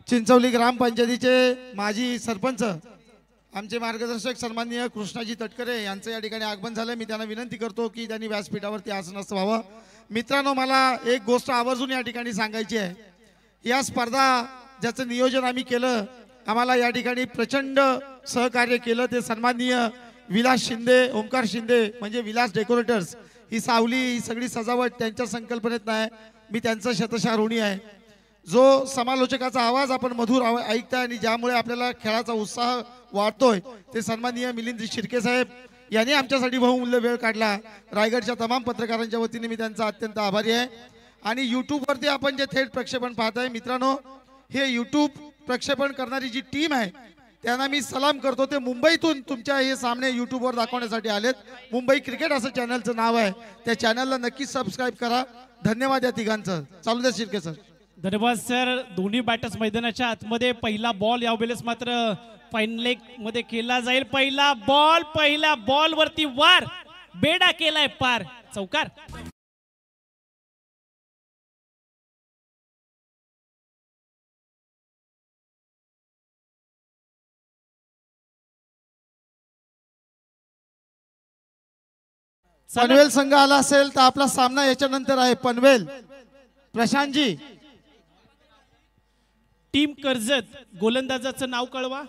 चिंचवली ग्रामपंचायतीचे माजी सरपंच आमचे मार्गदर्शक सन्माननीय कृष्णाजी तटकरे यांचं या ठिकाणी आगमन झालं। मी त्यांना विनंती करतो की त्यांनी व्यासपीठावरती आसनस्थ व्हावं। मित्रांनो, मला एक गोष्ट आवर्जून या ठिकाणी सांगायची आहे। या स्पर्धा ज्याचं नियोजन आम्ही केलं, आम्हाला या ठिकाणी प्रचंड सहकार्य केलं ते सन्माननीय विलास शिंदे, ओमकार शिंदे म्हणजे विलास डेकोरेटर्स। ही सावली, ही सगळी सजावट त्यांच्या संकल्पनेत नाही, मी त्यांचं शतशः ऋणी आहे। जो समालोचकाचा आवाज आपण मधुर ऐकताय आणि ज्यामुळे आपल्याला खेळाचा उत्साह वाढतोय ते सन्माननीय मिलिंद शिर्के साहेब यांनी आमच्यासाठी बहुमूल्य वेळ काढला। रायगडच्या तमाम पत्रकारांच्या वतीने मी त्यांचा अत्यंत आभारी आहे। आणि YouTube वरती आपण जे थेट प्रक्षेपण पाहताय मित्रांनो, हे YouTube प्रक्षेपण करणारी जी टीम आहे त्यांना मी सलाम करतो। ते मुंबईतून तुमच्या हे सामने YouTube वर दाखवण्यासाठी आलेत। मुंबई क्रिकेट असं चॅनलचं नाव आहे, त्या चॅनलला नक्की सबस्क्राईब करा। धन्यवाद या तिघांचं। चालू द्या शिर्के सर। धन्यवाद सर। दोन्ही बॅटर्स मैदानाच्या आतमध्ये। पहिला बॉल यावेळेस मात्र फाईन लेग मध्ये खेळला जाईल। पहिला बॉल, पहिल्या बॉल वरती वार, बेडा केलाय पार, चौकार। पनवेल संघ आला असेल तर आपला सामना याच्यानंतर आहे। पनवेल प्रशांतजी। टीम कर्जत, गोलंदाजाचं नाव कळवा।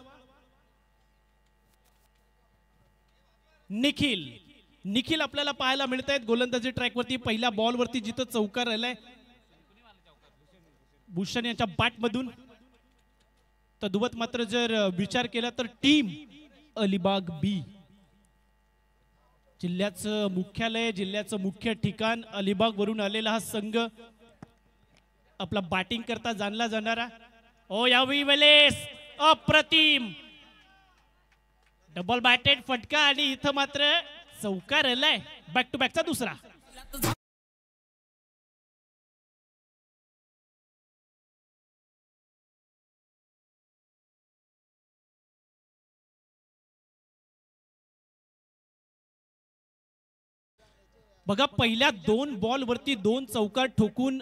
निखिल। निखिल आपल्याला पाहायला मिळत आहेत गोलंदाजी ट्रॅक वरती। पहिल्या बॉल वरती जिथं चौकार राहिलाय भूषण यांच्या बॅट मधून। तद्वत मात्र जर विचार केला तर टीम अलिबाग बी, जिल्ह्याचं मुख्यालय, जिल्ह्याचं मुख्य ठिकाण अलिबाग वरून आलेला हा संघ आपला बॅटिंग करता जाणला जाणारा। ओ यावेळी वेलेस अप्रतिम डबल बॅटेड फटका आणि इथं मात्र चौकार आलाय। बॅक टू बॅकचा दुसरा। बघा, पहिल्या 2 बॉल वरती 2 चौकार ठोकून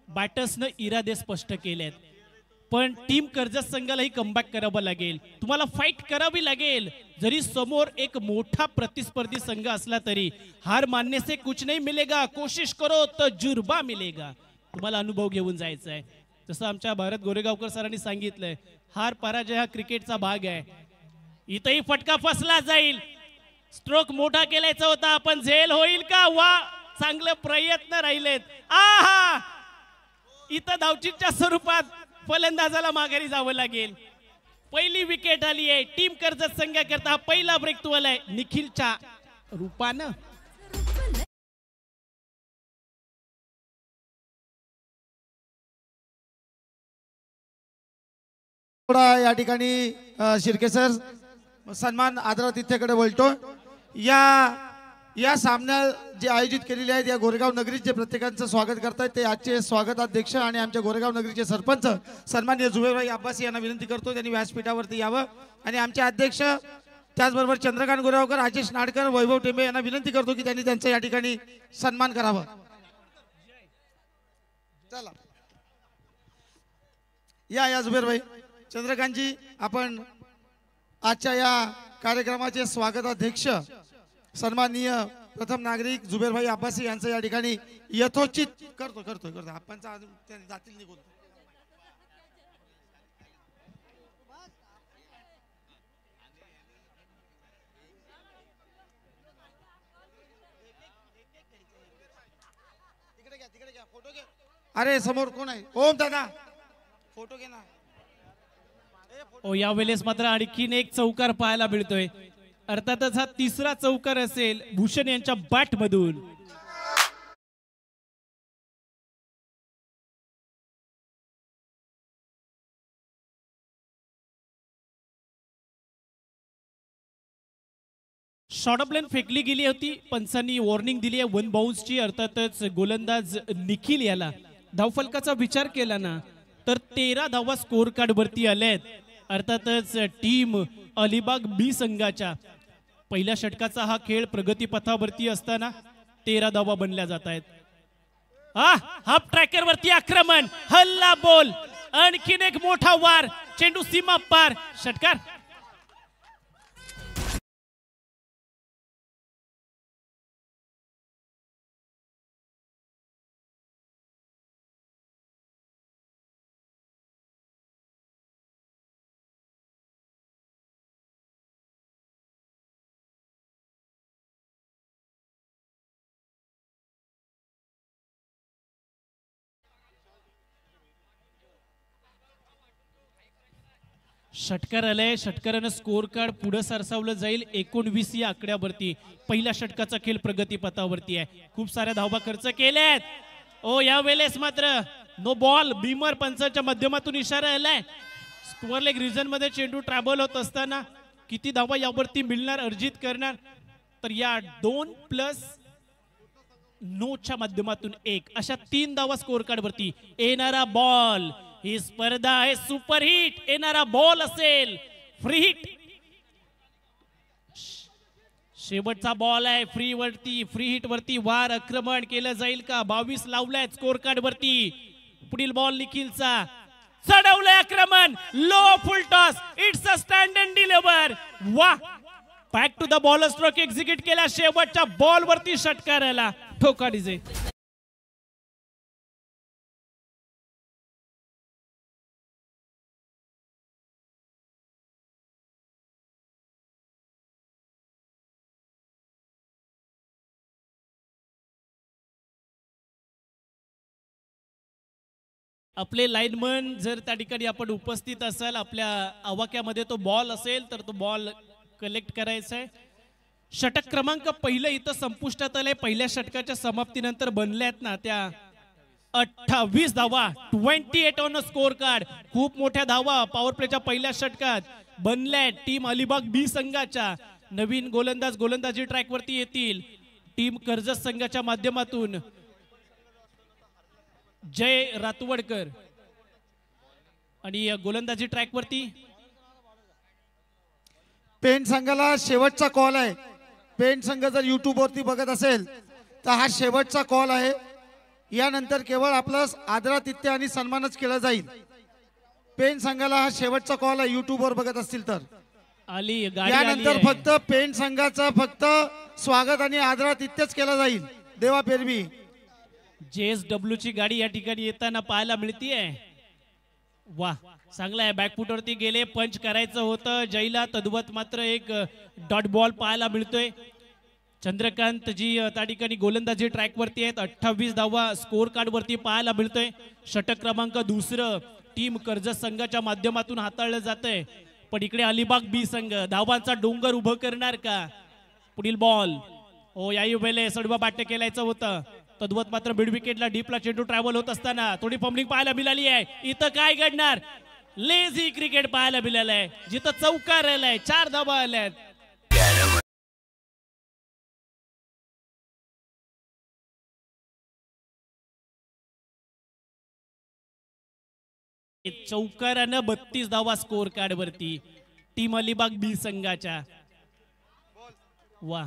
बॅटर्सनं इरादे स्पष्ट केलेत, पण टीम कर्जत संघालाही कमबॅक करावं लागेल। तुम्हाला फाईट करावी लागेल। जरी समोर एक मोठा प्रतिस्पर्धी संघ असला तरी हार मानने से कुछ नहीं मिलेगा, कोशिश करो तजुर्बा मिलेगा। तुम्हाला अनुभव घेऊन जायचा आहे। जसं आमच्या भारत गोरेगावकर सरांनी सांगितलंय, हार पराजय हा क्रिकेटचा भाग आहे। इथंही फटका फसला जाईल। स्ट्रोक मोठा केलायचा होता, आपण झेल होईल का? वा, चांगले प्रयत्न राहिलेत। आहा, इथं धावचीच्या स्वरूपात फलंदाजाला माघारी जावं लागेल। पहिली विकेट आली आहे टीम कर्जत संघाकरता। पहिला ब्रेक तो आलाय निखिलच्या रूपानं। या ठिकाणी शिर्के सर सन्मान आदरातिथ्याकडे वळतो। या सामन्या जे आयोजित केलेले आहेत या गोरेगाव नगरीचे प्रत्येकांचं स्वागत करतायत ते आजचे स्वागताध्यक्ष आणि आमच्या गोरेगाव नगरीचे सरपंच सन्माननीय जुबेरभाई अब्बासी यांना विनंती करतो त्यांनी व्यासपीठावरती यावं। आणि आमचे अध्यक्ष त्याचबरोबर चंद्रकांत गोरेगावकर, राजेश नाडकर, वैभव टेंबे यांना विनंती करतो की त्यांनी त्यांचा या ठिकाणी सन्मान करावा। चला या जुबेरभाई। चंद्रकांतजी, आपण आजच्या या कार्यक्रमाचे स्वागताध्यक्ष सन्माननीय प्रथम नागरिक जुबेरभाई अब्बासी यांचं या ठिकाणी यथोचित करतो आपणचा अजून जातील निघून। तिकडे घ्या फोटो घे। अरे समोर कोण आहे? ओम दादा फोटो घे ना। ओ यावेळेस मात्र आणखीन एक चौकार पाहायला मिळतोय। अर्थातच हा तिसरा चौकार असेल भूषण यांच्या बॅट मधून। शॉर्ट ऑफ लाईन फेकली गेली होती, पंचांनी वॉर्निंग दिली आहे 1 बाउन्सची। अर्थातच गोलंदाज निखिल याला धावफलकाचा विचार केला ना तर 13 धावा स्कोर कार्ड वरती आलेत। अर्थातच टीम अलिबाग बी संघाच्या पहिल्या षटकाचा हा खेळ प्रगतीपथावरती असताना 13 धावा बनल्या जात आहेत. हाफ ट्रॅकर वरती आक्रमण, हल्ला बोल, आणखीन एक मोठा वार, चेंडू सीमा पार, षटकार. षटकार आलाय, षटकारानं स्कोर कार्ड पुढे सरसावलं जाईल 19 या आकड्यावरती. पहिल्या षटकाचा खेळ प्रगतीपथावरती आहे. खूप साऱ्या धावा खर्च केल्यात. या वेळेस मात्र नो बॉल. बीमर पंचाच्या माध्यमातून इशारा आलाय. स्कोअर लेग रिजन मध्ये चेंडू ट्रॅव्हल होत असताना किती धावा यावरती मिळणार, अर्जित करणार, तर या 2+9 च्या माध्यमातून 1 अशा 3 धावा स्कोर कार्ड वरती. येणारा बॉल, ही स्पर्धा आहे सुपरहिट. येणारा बॉल असेल फ्री हिट. शेवटचा बॉल आहे फ्री हिट वरती. वार आक्रमण केलं जाईल का? 22 लावलाय स्कोर कार्ड वरती. पुढील बॉल निखिलचा, चढवलंय आक्रमण, low full toss, it's a stand and deliver. वा, back to the bowler stroke execute केला. शेवटच्या बॉल वरती षटकाराला ठोका डीजे. आपले लाईनमन जर त्या ठिकाणी आपण उपस्थित असाल, आपल्या आवाक्यामध्ये तो बॉल असेल तर तो बॉल कलेक्ट करायचा आहे. षटक क्रमांक पहिलं इथं संपुष्टात आलंय. पहिल्या षटकाच्या समाप्तीनंतर बनल्यात ना त्या 28 धावा, 28 ऑन स्कोर कार्ड. खूप मोठ्या धावा पॉवर प्लेच्या पहिल्या षटकात बनल्यात. टीम अलिबाग बी संघाच्या नवीन गोलंदाजी ट्रॅक वरती येतील. टीम कर्जत संघाच्या माध्यमातून जय रातवडकर आणि गोलंदाजी ट्रॅक वरती पेंट संघाला शेवटचा कॉल आहे. पेंट संघ जर युट्यूब वरती बघत असेल तर हा शेवटचा कॉल आहे. यानंतर केवळ आपलं आदरातिथ्य आणि सन्मानच केला जाईल. पेंट संघाला हा शेवटचा कॉल आहे. युट्यूब वर बघत असतील तर आली यानंतर फक्त पेंट संघाचा फक्त स्वागत आणि आदरातिथ्यच केला जाईल. देवा पेरवी JSW ची गाडी या ठिकाणी येताना पाहायला मिळतीये. वा, चांगला आहे. बॅकफुटवरती गेले, पंच करायचं होतं जयला, तद्वत मात्र एक डॉट बॉल पाहायला मिळतोय. चंद्रकांत जी त्या ठिकाणी गोलंदाजी ट्रॅक वरती आहेत. 28 धावा स्कोर कार्ड वरती पाहायला मिळतोय. षटक क्रमांक दुसरं टीम कर्जत संघाच्या माध्यमातून हाताळलं जातंय. पण इकडे अलिबाग बी संघ धावांचा डोंगर उभं करणार का? पुढील बॉल, याही वेळेला सडवा बाट्य केलायचं होतं. तद्वत मात्र मिड विकेटला डीपला चेंडू ट्रॅव्हल होत असताना थोडी फंबलिंग पाहायला मिळाली आहे. इथं काय घडणार? लेझी क्रिकेट पाहायला मिळालंय, जिथं चौकार आलाय, 4 धावा आल्यात. चौकारानं 32 धावा स्कोर कार्ड वरती टीम अलिबाग बी संघाच्या. वा,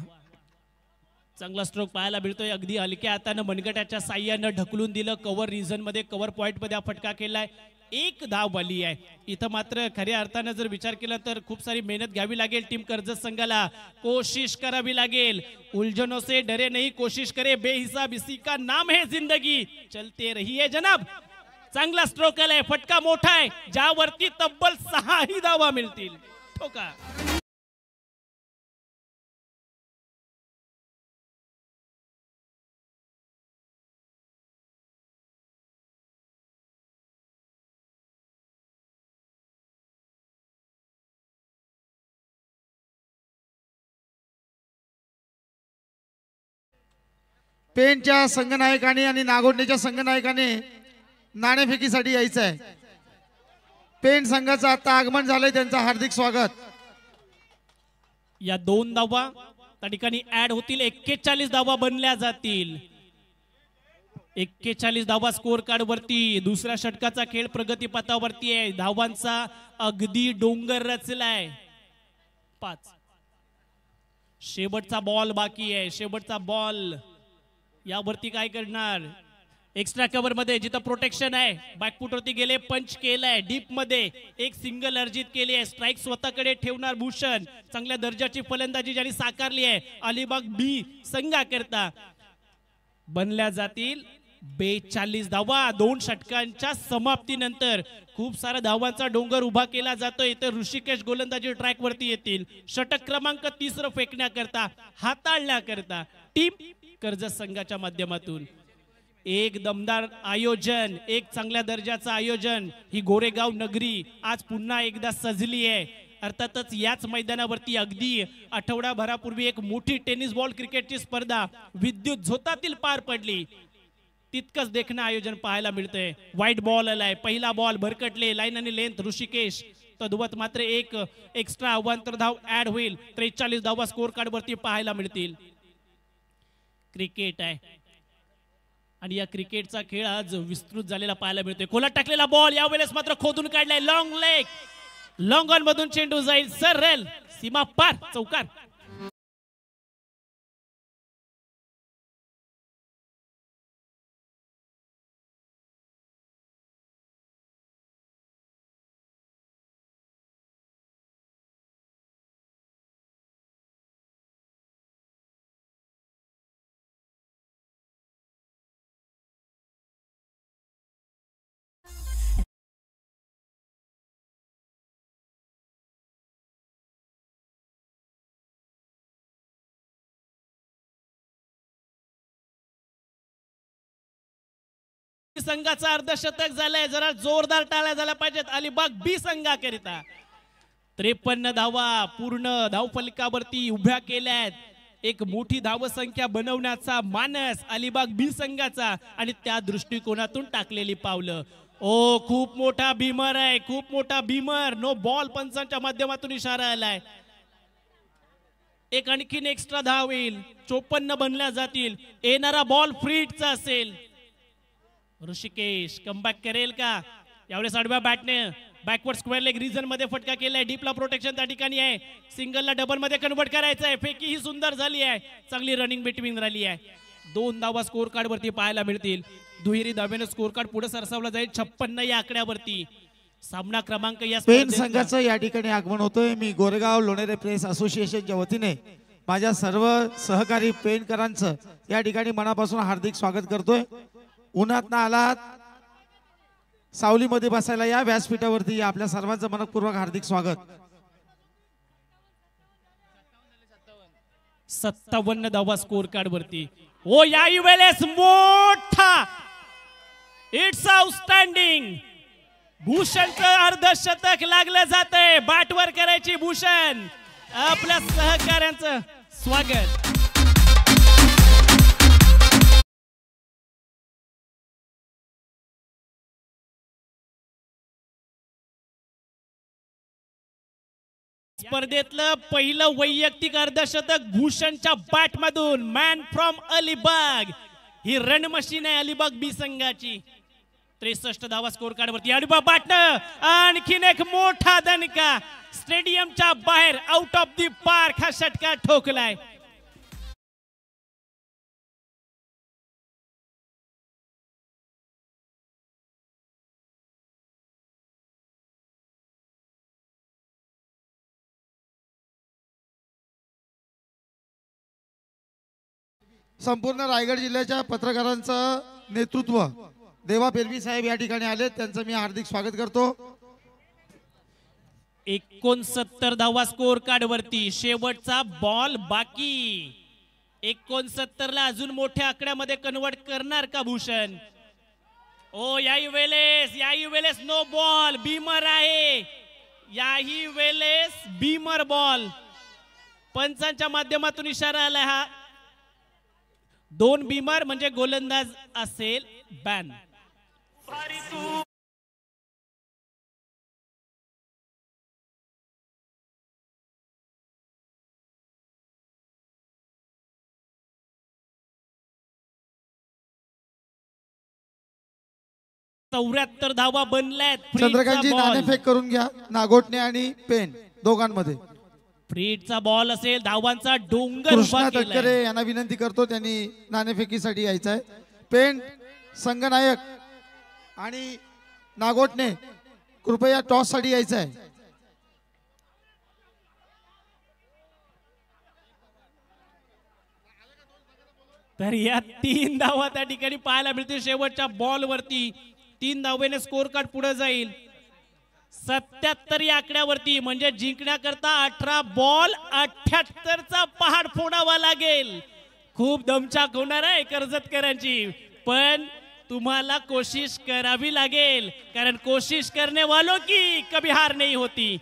चांगला स्ट्रोक पाहायला मिळतोय. अगदी हलक्या हातानं मनगटाच्या साह्यानं ढकलून दिलं. कव्हर रिझन मध्ये, कव्हर पॉइंट मध्ये फटका केलाय. 1 धाव आली आहे. इथं मात्र खऱ्या अर्थानं जर विचार केला तर खूप सारी मेहनत घ्यावी लागेल टीम कर्जत संघाला. कोशिश करावी लागेल. उलझनों से डरे नहीं, कोशिश करे बेहिसाब, इसी का नाम है जिंदगी, चलते रहिए जनाब. चांगला स्ट्रोक आलाय, फटका मोठा आहे, ज्यावरती तब्बल 6 धावा मिळतील. ठोका. पेनच्या संघनायकाने आणि नागोडणीच्या संघनायकाने नाणेफेकीसाठी यायचं आहे. पेन संघाचं आता आगमन झालंय, त्यांचं हार्दिक स्वागत. या 2 धावा त्या ठिकाणी ऍड होतील. 41 धावा बनल्या जातील. 41 धावा स्कोर कार्ड वरती. दुसऱ्या षटकाचा खेळ प्रगती पथावरती आहे. धावांचा अगदी डोंगर रचलाय. 5. शेवटचा बॉल बाकी आहे. शेवटचा बॉल यावरती काय करणार. एक्स्ट्रा कव्हर मध्ये जिथं प्रोटेक्शन आहे बॅकफुट वरती गेले, पंच केलाय. डीप मध्ये एक सिंगल अर्जित केली आहे. स्ट्राईक स्वतःकडे ठेवणार भूषण. चांगल्या दर्जाची फलंदाजी ज्यांनी साकारली आहे. अलिबाग बी संघाकरता बनल्या जातील 42 धावा. 2 षटकांच्या समाप्तीनंतर खूप सारा धावांचा डोंगर उभा केला जातोय. तर ऋषिकेश गोलंदाजी ट्रॅक वरती येतील. षटक क्रमांक 3 फेकण्याकरता, हाताळण्याकरता टीम कर्जत संघाच्या माध्यमातून एक दमदार आयोजन, एक चांगल्या दर्जाचं आयोजन. ही गोरेगाव नगरी आज पुन्हा एकदा सजली आहे. अर्थातच याच मैदानावरती अगदी आठवडाभरापूर्वी एक मोठी टेनिस बॉल क्रिकेटची स्पर्धा विद्युत झोतातील पार पडली. तितकंच देखणं आयोजन पाहायला मिळतंय. व्हाईट बॉल आलाय. पहिला बॉल भरकटले. लाईन आणि लेंथ ऋषिकेश. तद्वत मात्र एक एक्स्ट्रा अवांतर धाव ऍड होईल. 43 धावा स्कोर कार्ड वरती पाहायला मिळतील. क्रिकेट आहे आणि या क्रिकेटचा खेळ आज विस्तृत झालेला पाहायला मिळतोय. खोलात टाकलेला बॉल यावेळेस मात्र खोदून काढलाय. लॉंग लेग, लॉंग ऑन मधून चेंडू जाईल सरळ सीमा पार चौकार. संघाचा अर्धशतक झालंय. जरा जोरदार टाळ्या झाल्या पाहिजेत अलिबाग बी संघाकरिता. 53 धावा पूर्ण धावफलकावरती उभ्या केल्यात. एक मोठी धावसंख्या बनवण्याचा मानस अलिबाग बी संघाचा आणि त्या दृष्टिकोनातून टाकलेली पावलं. ओ खूप मोठा भीमर आहे. खूप मोठा भीमर. नो बॉल पंचांच्या माध्यमातून इशारा आलाय. एक आणखीन एक्स्ट्रा धाव येईल. 54 बनल्या जातील. येणारा बॉल फ्रीटचा असेल. ऋषिकेश कमबॅक करेल का. यावेळेस आडव्या बॅटने बॅकवर्ड स्क्वेअर लेग रिजन मध्ये फटका केलाय. डीपला प्रोटेक्शन त्या ठिकाणी आहे. सिंगलला डबल मध्ये कन्वर्ट करायचं आहे. फेकी ही सुंदर झाली आहे. चांगली रनिंग बिटवीन झाली आहे. 2 धावा स्कोर कार्ड वरती पाहायला मिळतील. दुहेरी धावेने स्कोर कार्ड पुढे सरसावला जाईल 56 या आकड्यावरती. सामना क्रमांक या पेन संघाचं या ठिकाणी आगमन होतोय. मी गोरेगाव लोणेरे प्रेस असोसिएशनच्या वतीने माझ्या सर्व सहकारी पेनकरांचं या ठिकाणी मनापासून हार्दिक स्वागत करतोय. उन्हात ना आलात, सावलीमध्ये बसायला या व्यासपीठावरती. आपल्या सर्वांचं मनपूर्वक हार्दिक स्वागत. 57 धावा स्कोर कार्ड वरती. ओ याही वेळेस मोठा इट्स आउटस्टँडिंग. भूषणचं अर्धशतक लागलं जातंय. बॅटवर करायची भूषण. आपल्या सहकाऱ्यांचं स्वागत. स्पर्धेतलं पहिलं वैयक्तिक अर्धशतक भूषणच्या बॅट मधून. Man from Alibag. He run machine आहे अलिबाग बी संघाची. 63 धावा स्कोर कार्ड वरती. अलिबाग बॅटनं आणखीन एक मोठा दणका. स्टेडियमच्या बाहेर आउट ऑफ दी पार्क हा षटकार ठोकलाय. संपूर्ण रायगड जिल्ह्याच्या पत्रकारांचं नेतृत्व देवा पेलवी साहेब या ठिकाणी आले. त्यांचं मी हार्दिक स्वागत करतो. 69 धावा स्कोर कार्ड वरती. शेवटचा बॉल बाकी. 69 ला अजून मोठ्या आकड्यामध्ये कन्वर्ट करणार का भूषण. ओ याही वेळेस नो बॉल. बीमर आहे. याही वेळेस बीमर बॉल. पंचांच्या माध्यमातून इशारा आला. हा 2 बीमर म्हणजे गोलंदाज असेल बॅन. 74 धावा बनल्यात. चंद्रकांतजी नाणेफेक करून घ्या, नागोटणे आणि पेन दोघांमध्ये. फ्रीडचा बॉल असेल, धावांचा डोंगर कृष्णा उभा केलाय. तटकरे यांना विनंती करतो, त्यांनी नाणेफेकीसाठी यायचं आहे. पेन संगनायक आणि नागोटणे कृपया टॉस साठी यायचं आहे. तर या 3 धावा त्या ठिकाणी पाहायला मिळतील. शेवटच्या बॉल वरती 3 धावेने स्कोर कार्ड पुढे जाईल. 77 या आकड्यावरती, म्हणजे जिंकण्याकरता 18 बॉल 78 चा पहाड फोडावा लागेल. खूप दमछाक होणार आहे कर्जतकरांची, पण तुम्हाला कोशिश करावी लागेल, कारण कोशिश करने वालों की कभी हार नहीं होती.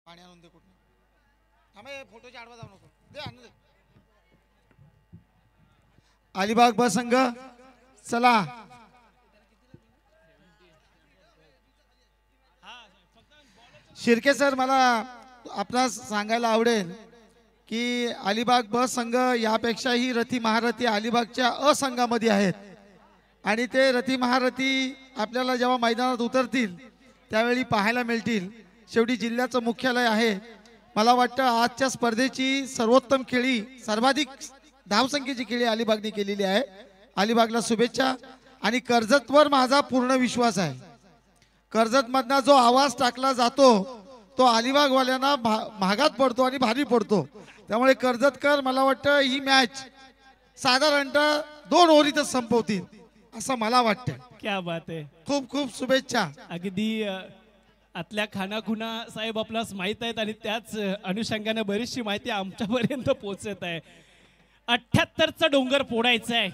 पाणी आणून दे कुठे. थांबे, फोटोची आडवा जाऊ नको. दे आणून दे. अलिबाग ब संघ चला. शिर्के सर, मला आपणास सांगायला आवडेल की अलिबाग ब संघ यापेक्षाही रथी महारथी अलिबागच्या अ संघामध्ये आहेत, आणि ते रथी महारथी आपल्याला जेव्हा मैदानात उतरतील त्यावेळी पाहायला मिळतील. शेवटी जिल्ह्याचं मुख्यालय आहे. मला वाटतं आजच्या स्पर्धेची सर्वोत्तम खेळी, सर्वाधिक धावसंख्येची खेळी अलिबागने केलेली आहे. अलिबागला शुभेच्छा. आणि कर्जतवर माझा पूर्ण विश्वास आहे. कर्जतमधना जो आवाज टाकला जातो तो अलिबागवाल्यांना महागात पडतो आणि भारी पडतो. त्यामुळे कर्जतकर मला वाटतं ही मॅच साधारणतः 2 ओव्हरीतच संपवतील असं मला वाटतं. क्या बात आहे. खूप खूप शुभेच्छा. अगदी आतल्या खानाखुना साहेब आपल्यास माहित आहेत, आणि त्याच अनुषंगाने बरीचशी माहिती आमच्यापर्यंत पोहोचत आहे. 78चा डोंगर फोडायचा आहे,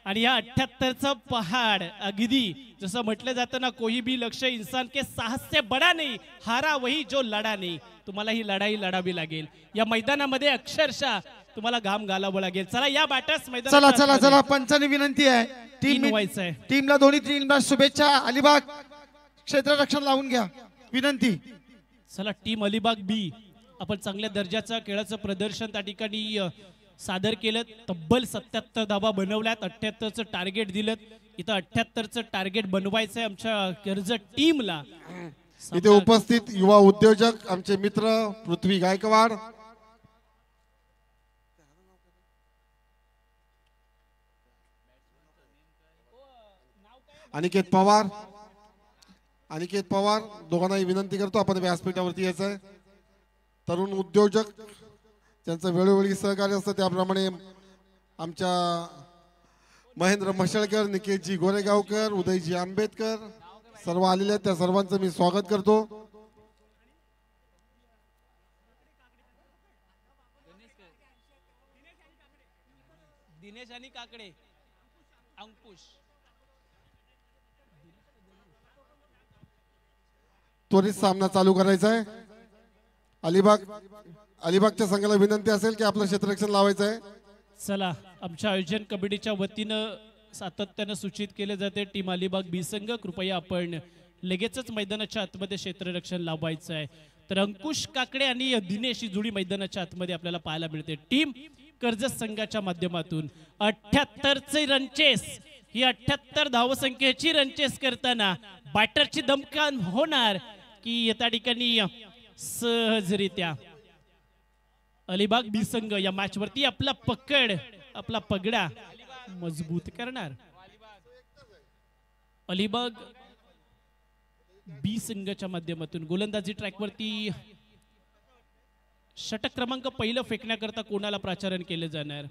आणि या 78चा पहाड अगदी जसं म्हटलं जातं ना, कोई भी लक्ष्य इंसान के साहस से बडा नहीं, हारा वही जो लढा नाही. तुम्हाला ही लढाई लढावी लागेल. या मैदानामध्ये अक्षरशः तुम्हाला घाम घालावं लागेल. चला या बॅटर्स मैदान. चला चला चला, पंचांनी विनंती आहे, टीमला दोन्ही टीमला शुभेच्छा. अलिबाग क्षेत्ररक्षण लावून घ्या विनंती. चला टीम अलिबाग बी, आपण चांगल्या दर्जाचं खेळाचं प्रदर्शन त्या ठिकाणी सादर केलं. तब्बल 77 धावा बनवल्यात, 78चं टार्गेट दिलं. इथं 78चं टार्गेट बनवायचं आहे आमच्या कर्जत टीमला. इथे उपस्थित युवा उद्योजक आमचे मित्र पृथ्वी गायकवाड, अनिकेत पवार. अनिकेत पवार दोघांनाही विनंती करतो आपण व्यासपीठावरती यायचं आहे. तरुण उद्योजक त्यांचं वेळोवेळी सहकार्य असतं त्याप्रमाणे आमच्या महेंद्र मशळकर, निकेशजी गोरेगावकर, उदयजी आंबेडकर सर्व आलेले आहेत. त्या सर्वांचं मी स्वागत करतो. दिनेश आणि काकडे, अंकुश. त्वरित सामना चालू करायचा आहे. अलिबागच्या संघाला विनंती असेल की आपलं क्षेत्ररक्षण लावायचं आहे. चला, आमच्या आयोजन कमिटीच्या वतीनं सातत्यानं सूचित केले जाते टीम अलिबाग बी संघ कृपया आपण लगेचच मैदानाच्या आतमध्ये क्षेत्ररक्षण लावायचं आहे. तर अंकुश काकडे आणि दिनेश ही जोडी मैदानाच्या आतमध्ये आपल्याला पाहायला मिळते. टीम कर्जत संघाच्या माध्यमातून 78चे रनचेस, ही 78 धावसंख्येची रनचेस करताना बॅटरची दमकान होणार की त्या ठिकाणी सहजरित्या अलिबाग बी संघ या मॅच वरती आपला पकड, आपला पगडा मजबूत करणार. अलिबाग बी संघाच्या माध्यमातून गोलंदाजी ट्रॅक वरती षटक क्रमांक पहिलं फेकण्याकरता कोणाला प्राचारण केले जाणार.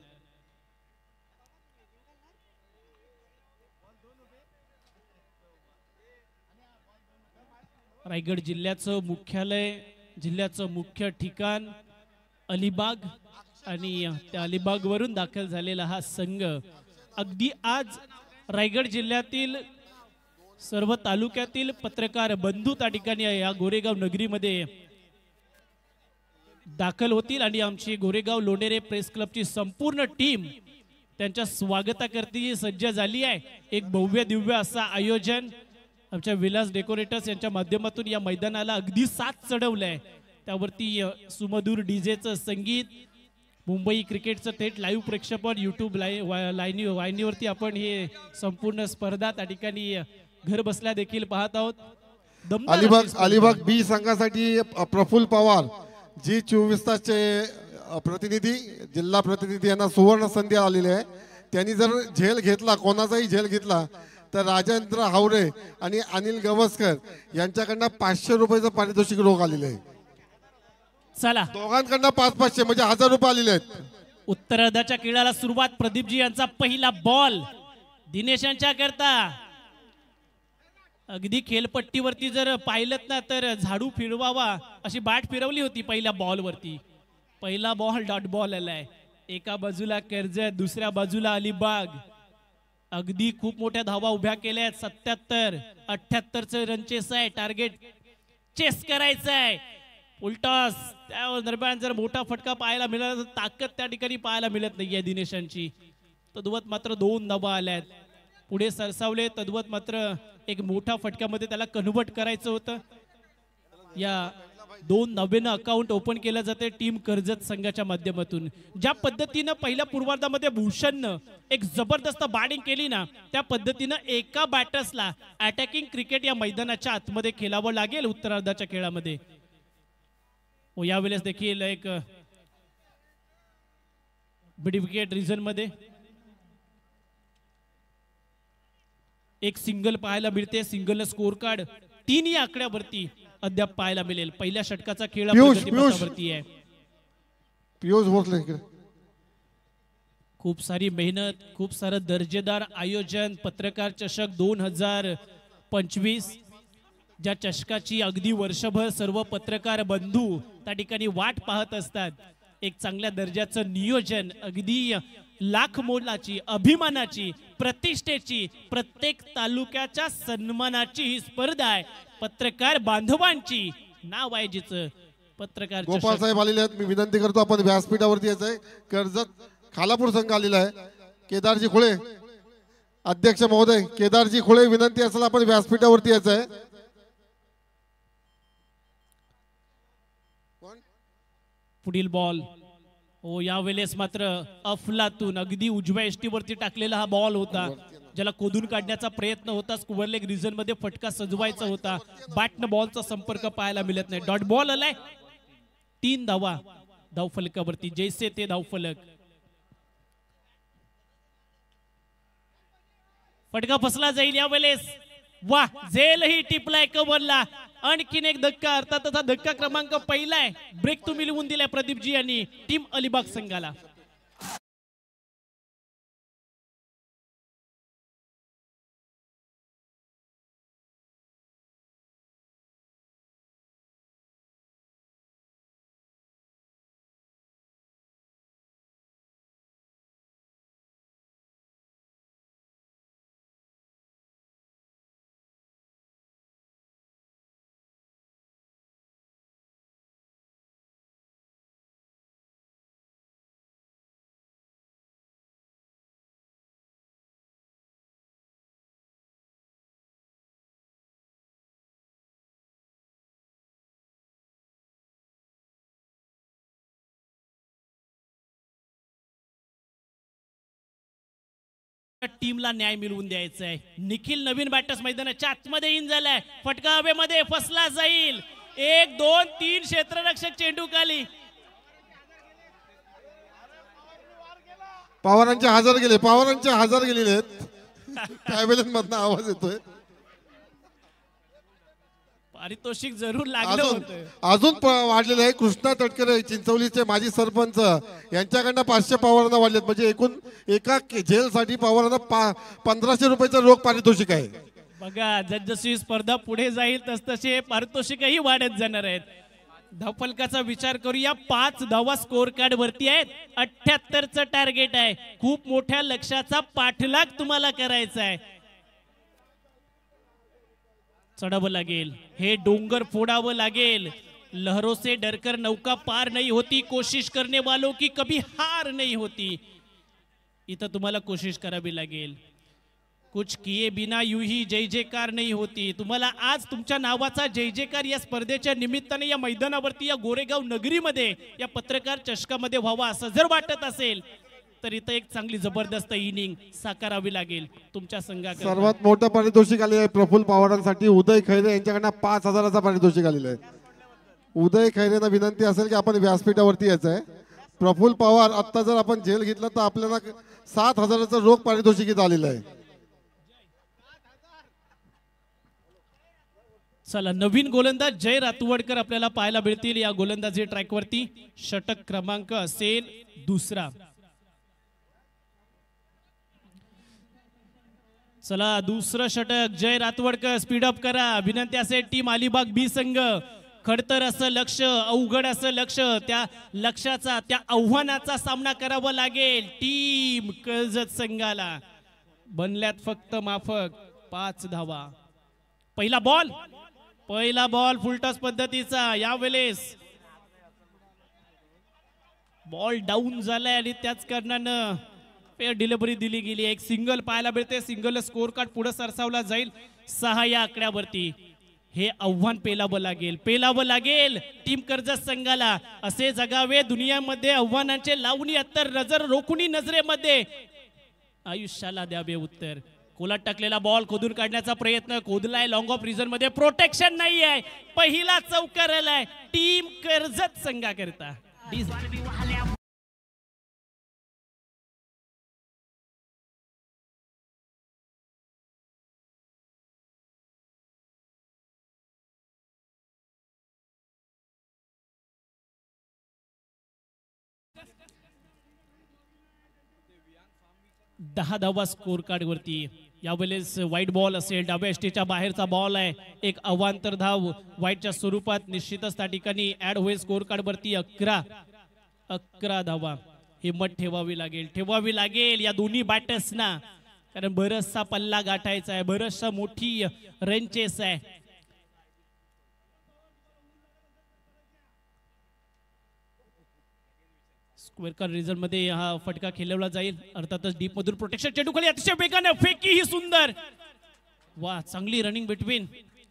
रायगड जिल्ह्याचं मुख्यालय, जिल्ह्याचं मुख्य ठिकाण अलिबाग आणि त्या अलिबाग वरून दाखल झालेला हा संघ अगदी आज रायगड जिल्ह्यातील सर्व तालुक्यातील पत्रकार बंधू त्या ठिकाणी या गोरेगाव नगरीमध्ये दाखल होतील आणि आमची गोरेगाव लोणेरे प्रेस क्लबची संपूर्ण टीम त्यांच्या स्वागताकरती सज्ज झाली आहे. एक भव्य दिव्य असा आयोजन आमच्या विलास डेकोरेटर्स यांच्या माध्यमातून या मैदानाला अगदी साथ चढवलंय. त्यावरती सुमधुर डीजेचं संगीत, मुंबई क्रिकेटचं थेट लाईव्ह प्रेक्षेपण, युट्यूब वाहिनीवरती आपण हे संपूर्ण स्पर्धा त्या ठिकाणी घर बसल्या देखील पाहत आहोत. अलिबाग बी संघासाठी प्रफुल्ल पवार जी 24 तासचे प्रतिनिधी, जिल्हा प्रतिनिधी यांना सुवर्ण संधी आलेली आहे. त्यांनी जर झेल घेतला, कोणाचाही झेल घेतला तर राजेंद्र हावरे आणि अनिल गवसकर यांच्याकडनं 500 रुपयाचं पारितोषिक रोख आलेले आहे. चला, दोघांकडनं 500 म्हणजे 1000 रुपये आलेले आहेत. उत्तरार्धाच्या खेळाला सुरुवात. प्रदीपजी यांचा पहिला बॉल दिनेश यांच्या करता. अगदी खेळपट्टीवरती जर पाहिलं ना तर झाडू फिरवावा अशी बॅट फिरवली होती पहिल्या बॉल वरती. पहिला बॉल डॉट बॉल आलाय. एका बाजूला कर्जत, दुसऱ्या बाजूला अलिबाग. अगदी खूप मोठ्या धावा उभ्या केल्या आहेत. 77 78चं रन चेस आहे. टार्गेट चेस करायचं आहे. उलटॉस त्या दरम्यान जर मोठा फटका पाहायला मिळाला तर ताकद त्या ठिकाणी पाहायला मिळत नाहीये दिनेशांची. तद्वत मात्र 2 धावा आल्यात. पुढे सरसावले. तद्वत मात्र एक मोठा फटक्यामध्ये त्याला कन्व्हर्ट करायचं होतं. या 2 धावेनं अकाउंट ओपन केलं जाते टीम कर्जत संघाच्या माध्यमातून. ज्या पद्धतीनं पहिल्या पूर्वार्धामध्ये भूषणनं एक जबरदस्त बॅटिंग केली ना, त्या पद्धतीनं एका बॅटर्सला अटॅकिंग क्रिकेट या मैदानाच्या आतमध्ये खेळावं लागेल उत्तरार्धाच्या खेळामध्ये. यावेळेस देखील एक मिड विकेट रिझन मध्ये एक सिंगल पाहायला मिळते. सिंगल स्कोर कार्ड 3 या आकड्यावरती अद्याप पाहायला मिळेल. पहिल्या षटकाचा खेळ वरती आहे. पियुष भोसले खूप सारी मेहनत, खूप सारं दर्जेदार आयोजन. पत्रकार चषक 2025 ज्या चषकाची अगदी वर्षभर सर्व पत्रकार बंधू त्या ठिकाणी वाट पाहत असतात. एक चांगल्या दर्जाचं नियोजन, अगदी लाख मोलाची, अभिमानाची, प्रतिष्ठेची, प्रत्येक तालुक्याच्या सन्मानाची ही स्पर्धा आहे. पत्रकार बांधवांची नाव आहे जिचं पत्रकार गोपाळ साहेब आलेले आहेत. मी विनंती करतो आपण व्यासपीठावरती यायचंय. कर्जत खालापूर संघ आलेला आहे. केदारजी खुळे अध्यक्ष महोदय, केदारजी खुळे विनंती असेल आपण व्यासपीठावरती यायचंय. पुढील बॉल यावेळेस मात्र अफलातून अगदी उजव्या एष्टीवरती टाकलेला हा बॉल होता, ज्याला कोदून काढण्याचा प्रयत्न होता. स्क्वेअर लेग रिजन मध्ये फटका सजवायचा होता. बॅटनं बॉलचा संपर्क पाहायला मिळत नाही. डॉट बॉल आलाय. 3 धावा धावफलकावरती. जैसे ते धावफलक. फटका फसला जाईल यावेळेस. वा, झेलही टिपलाय कव्हरला. आणखीन एक धक्का, अर्थातच हा धक्का क्रमांक पहिला आहे. ब्रेक तुम्ही लिहून दिलाय प्रदीपजी यांनी टीम अलिबाग संघाला. टीमला न्याय मिळवून द्यायचा आहे. निखिल नवीन बॅटर्स मैदानाच्या आतमध्ये इन झालाय. फटका हवेमध्ये फसला जाईल. 1 2 3 क्षेत्ररक्षक चेंडू खाली. पवारांचे हजार गेलेले आहेत. त्यावेळेस मधनं आवाज येतोय. पारितोषिक जरूर लागलं होतं. अजून वाढलेलं आहे. कृष्णा तटकरे चिंचवलीचे माजी सरपंच यांच्याकडनं 500 पवारांना वाढलेत. म्हणजे एकूण एका झेलसाठी पवारांना 1500 रुपयाचं रोख पारितोषिक आहे. बघा, जशी स्पर्धा पुढे जाईल तसतसे पारितोषिकही वाढत जाणार आहेत. धावफलकाचा विचार करूया. 5 धावा स्कोर कार्ड वरती आहेत. 78चं टार्गेट आहे. खूप मोठ्या लक्ष्याचा पाठलाग तुम्हाला करायचा आहे. चढावं लागेल, हे डोंगर फोडावं लागेल. लहरों से डरकर नौका पार नहीं होती, कोशिश करने वालों की कभी हार नहीं होती. इथं तुम्हाला कोशिश करावी लागेल. कुछ किए बिना यूं ही जय जयकार नहीं होती. तुम्हाला आज तुमच्या नावाचा जय जयकार या स्पर्धेच्या निमित्ताने या मैदानावरती, या गोरेगाव नगरीमध्ये, या पत्रकार चषकामध्ये व्हावा असं जर वाटत असेल तर इथं एक चांगली जबरदस्त इनिंग साकारावी लागेल तुमच्या संघाकडे. सर्वात मोठं पारितोषिक आले आहे प्रफुल्ल पवारांसाठी. उदय खैरे यांच्याकडनं 5000चं पारितोषिक आलेलं आहे. उदय खैरेंना विनंती असेल की आपण व्यासपीठावरती यायचं आहे. प्रफुल्ल पवार, आता जर आपण जेल घेतला तर आपल्याला 7000चं रोख पारितोषिक आलेलं आहे. चला, नवीन गोलंदाज जय रातवडकर आपल्याला पाहायला मिळतील या गोलंदाजी ट्रॅकवरती. षटक क्रमांक असेल 2. चला, 2रं षटक जय रातवडकर, स्पीडअप करा. विनंती असेल टीम अलिबाग बी संघ. खडतर असं लक्ष, अवघड असं लक्ष, त्या लक्ष्याचा, त्या आव्हानाचा सामना करावा लागेल टीम कर्जत संघाला. बनल्यात फक्त माफक 5 धावा. पहिला बॉल फुलटॉस पद्धतीचा. यावेळेस बॉल डाऊन झालाय आणि त्याच कारणानं फेअर डिलिव्हरी दिली गेली. एक सिंगल पाहायला मिळते. सिंगल स्कोर कार्ड पुढे सरसावला जाईल 6 या आकड्यावरती. हे आव्हान पेलावं लागेल टीम कर्जत संघाला. असे जगावे दुनियामध्ये आव्हानांचे लावणी अत्तर, नजर रोखुनी नजरेमध्ये आयुष्याला द्यावे उत्तर. कोलात टाकलेला बॉल खोदून काढण्याचा प्रयत्न, खोदलाय लॉंग ऑफ रिझन मध्ये. प्रोटेक्शन नाही आहे. पहिला चौकार आलाय टीम कर्जत संघाकरता. 10 धावा स्कोर कार्ड वरती. यावेळेस वाईट बॉल असेल, डाव्या एसटीच्या बाहेरचा बॉल आहे. एक अवांतर धाव वाईटच्या स्वरूपात निश्चितच त्या ठिकाणी ऍड होईल स्कोर कार्ड वरती. 11 धावा. हिम्मत ठेवावी लागेल या दोन्ही बॅटर्सना, कारण बरचसा पल्ला गाठायचा आहे, बरचसा मोठी रन चेस आहे. स्क्वेअर कार्ड रिझल्ट मध्ये हा फटका खेळवला जाईल. अर्थातच डीप मधून प्रोटेक्शन, चेंडू खाली अतिशय वेगाने, फेकी ही सुंदर. वा, चांगली रनिंग बिटवीन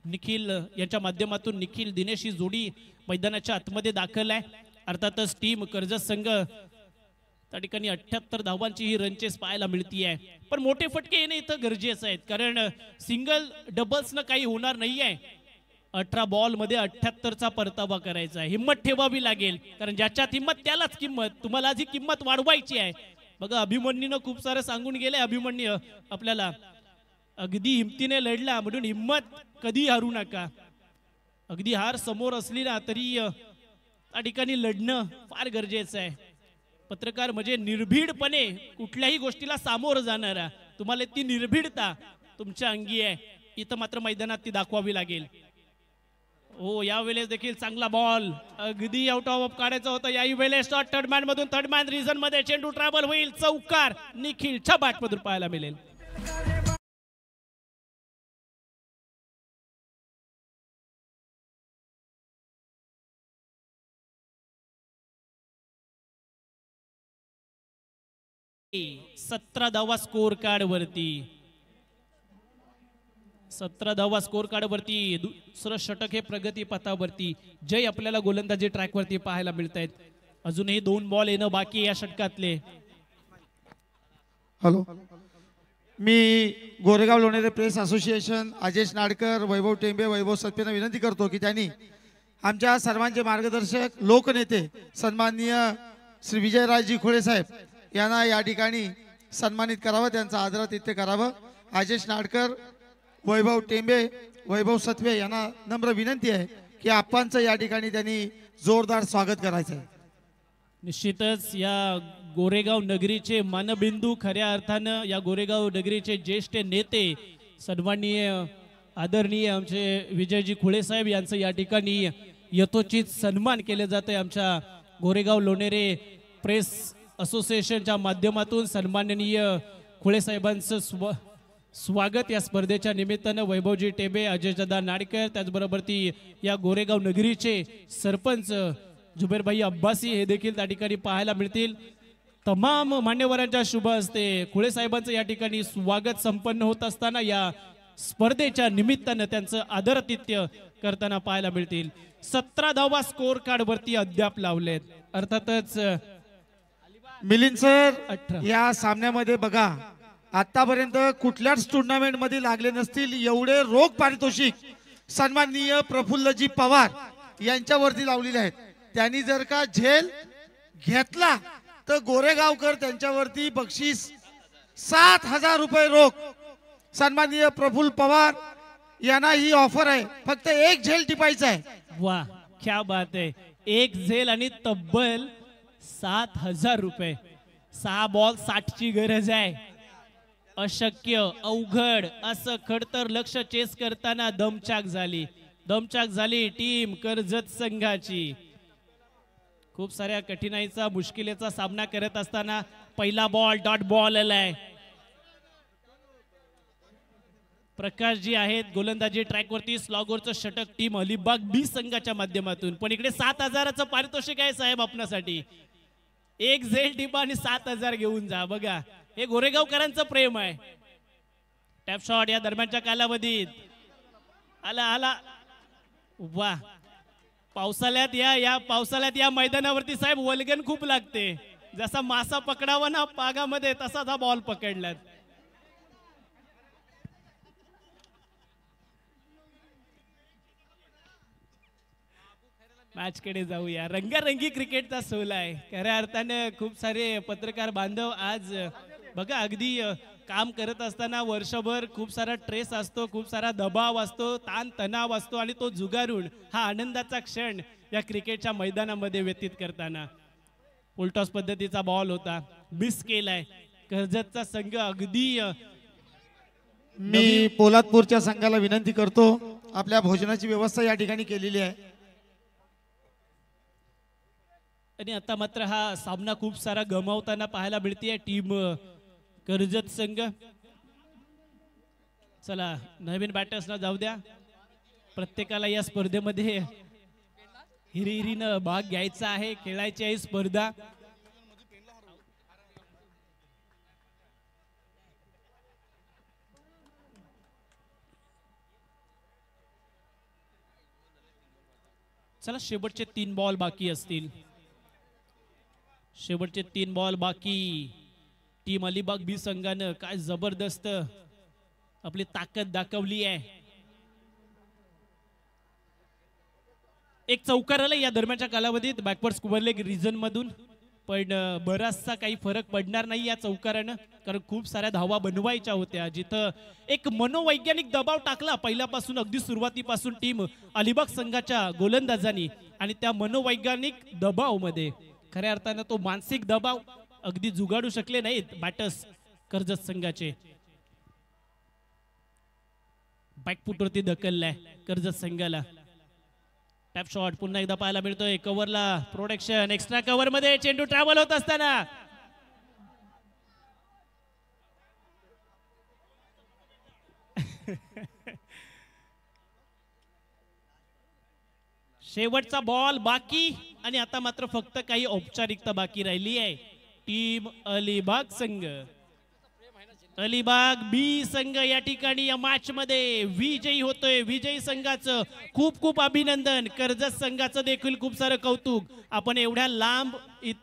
निखिल यांच्या माध्यमातून. निखिल दिनेश ही जोडी मैदानाच्या आतमध्ये दाखल आहे. अर्थातच टीम कर्जत संघ त्या ठिकाणी 78 धावांची ही रनचेस पाहायला मिळती आहे. पण मोठे फटके येणे इथं गरजेचं आहे, कारण सिंगल डबल्स न काही होणार नाहीये. 18 बॉल मध्ये 78चा परतावा करायचा आहे. हिम्मत ठेवावी लागेल, कारण ज्याच्यात हिम्मत त्यालाच किंमत. तुम्हाला जी किंमत वाढवायची आहे. बघा, अभिमन्यूनं खूप सारं सांगून गेले. अभिमन्यू आपल्याला अगदी हिमतीने लढला म्हणून हिम्मत कधी हारू नका. अगदी हार समोर असली ना तरी त्या ठिकाणी लढणं फार गरजेचं आहे. पत्रकार म्हणजे निर्भीडपणे कुठल्याही गोष्टीला सामोरं जाणारा. तुम्हाला ती निर्भीडता तुमच्या अंगी आहे, इथं मात्र मैदानात ती दाखवावी लागेल. हो, यावेळेस देखील चांगला बॉल अगदी आउट ऑफ काढायचा होता. याही वेळेस थर्ड मॅन मधून थर्ड मॅन रिझन मध्ये चेंडू ट्रॅव्हल होईल. चौकार निखिलच्या बॅट मधून पाहायला मिळेल. धावा स्कोर कार्ड वरती 17 स्कोर कार्ड वरती दुसरं षटक हे प्रगती पथावरती. जय आपल्याला गोलंदाजी ट्रॅक वरती पाहायला मिळत आहेत. अजूनही 2 बॉल येणं बाकी या षटकातले. हॅलो, मी गोरेगाव लोणेरे प्रेस असोसिएशन अजेश नाडकर, वैभव टेंबे, वैभव सत्पेंना विनंती करतो की त्यांनी आमच्या सर्वांचे मार्गदर्शक लोकनेते सन्माननीय श्री विजयराजजी खुळे साहेब यांना या ठिकाणी सन्मानित करावं, त्यांचा आदरातिथ्य करावं. अजेश नाडकर, वैभव टेंबे, वैभव सत्वे यांना नम्र विनंती आहे की आप्पांचं या ठिकाणी त्यांनी जोरदार स्वागत करायचं आहे. निश्चितच या गोरेगाव नगरीचे मानबिंदू, खऱ्या अर्थानं या गोरेगाव नगरीचे ज्येष्ठ नेते सन्माननीय आदरणीय आमचे विजयजी खुळे साहेब यांचं या ठिकाणी यथोचित सन्मान केले जाते. आमच्या गोरेगाव लोणेरे प्रेस असोसिएशनच्या माध्यमातून सन्माननीय खुळे साहेबांचं स्वागत या स्पर्धेच्या निमित्तानं. वैभवजी टेंबे, अजयदादा नाडकर, त्याचबरोबर ती या गोरेगाव नगरीचे सरपंच जुबेरभाई अब्बासी हे देखील त्या ठिकाणी पाहायला मिळतील. तमाम मान्यवरांच्या शुभ हस्ते खुळे साहेबांचं या ठिकाणी स्वागत संपन्न होत असताना या स्पर्धेच्या निमित्तानं त्यांचं आदरातिथ्य करताना पाहायला मिळतील. 17 धावा स्कोर कार्ड वरती अद्याप लावलेत. अर्थातच मिलिंद सर, 18 या सामन्यामध्ये बघा आतापर्यंत कुठल्याच टुर्नामेंट मध्ये लागले नसतील एवढे रोख पारितोषिक सन्माननीय प्रफुल्लजी पवार यांच्यावरती लावलेले आहेत. त्यांनी जर का झेल घेतला तर गोरेगावकर त्यांच्यावरती बक्षीस 7,000 रुपये रोख. सन्माननीय प्रफुल्ल पवार यांना ही ऑफर आहे, फक्त एक झेल टिपायचा आहे. वाह, क्या बात आहे. एक झेल आणि तब्बल 7,000 रुपये. 6 बॉल 60 ची गरज आहे. अशक्य, अवघड असं खडतर लक्ष चेस करताना दमछाक झाली टीम कर्जत संघाची. खूप साऱ्या कठीणाईचा, मुश्किलीचा सामना करत असताना पहिला बॉल डॉट बॉल आलाय. प्रकाशजी आहेत गोलंदाजी ट्रॅक वरती. स्लॉगरचं षटक टीम अलिबाग बी संघाच्या माध्यमातून. पण इकडे 7,000चं पारितोषिक आहे साहेब आपणासाठी. एक झेल टिपा आणि 7,000 घेऊन जा. बघा, हे गोरेगावकरांचं प्रेम आहे. टॅप शॉट या दरम्यानच्या कालावधीत आला. वा, पावसाळ्यात या मैदानावरती साहेब वल्गन खूप लागते. जसा मासा पकडावा ना पागामध्ये तसाच हा बॉल पकडलात. मॅच कडे जाऊया. रंगारंगी क्रिकेटचा सोहळा आहे. खऱ्या अर्थानं खूप सारे पत्रकार बांधव आज बघा अगदी काम करत असताना वर्षभर खूप सारा ट्रेस असतो, खूप सारा दबाव असतो, ताण तणाव असतो आणि तो जुगारून हा आनंदाचा क्षण या क्रिकेटच्या मैदानामध्ये व्यतीत करताना. उलटॉस पद्धतीचा बॉल होता, मिस केलाय कर्जतचा संघ. अगदी मी पोलादपूरच्या संघाला विनंती करतो, आपल्या भोजनाची व्यवस्था या ठिकाणी केलेली आहे. आणि आता मात्र हा सामना खूप सारा गमावताना पाहायला मिळते टीम कर्जत संघ. चला, नवीन बॅटर्सना जाऊ द्या. प्रत्येकाला या स्पर्धेमध्ये हिरिहिरीनं भाग घ्यायचा आहे, खेळायची आहे स्पर्धा. चला, शेवटचे 3 बॉल बाकी असतील. शेवटचे 3 बॉल बाकी. टीम अलिबाग बी संघानं काय जबरदस्त आपली ताकद दाखवली आहे. एक चौकार आला या दरम्यानच्या कालावधीत बॅकवर्ड स्क्वेअर लेग रिजन मधून. पण बराचसा काही फरक पडणार नाही या चौकारानं, कारण खूप साऱ्या धावा बनवायच्या होत्या, जिथं एक मनोवैज्ञानिक दबाव टाकला पहिल्यापासून अगदी सुरुवातीपासून टीम अलिबाग संघाच्या गोलंदाजांनी, आणि त्या मनोवैज्ञानिक दबावमध्ये खऱ्या अर्थानं तो मानसिक दबाव अगदी जुगाडू शकले नाहीत बॅटर्स कर्जत संघाचे. बॅकफुटवरती ढकललाय कर्जत संघाला. टॅप शॉट पुन्हा एकदा पाहायला मिळतोय. कव्हरला प्रोटेक्शन, एक्स्ट्रा कव्हर मध्ये चेंडू ट्रॅव्हल होत असताना शेवटचा बॉल बाकी, आणि आता मात्र फक्त काही औपचारिकता बाकी राहिली आहे. टीम अलिबाग संघ, अलिबाग बी संघ या ठिकाणी या मॅच मध्ये विजयी होतोय. विजयी संघाचं खूप खूप अभिनंदन, कर्जत संघाचं देखील खूप सारं कौतुक. आपण एवढ्या लांब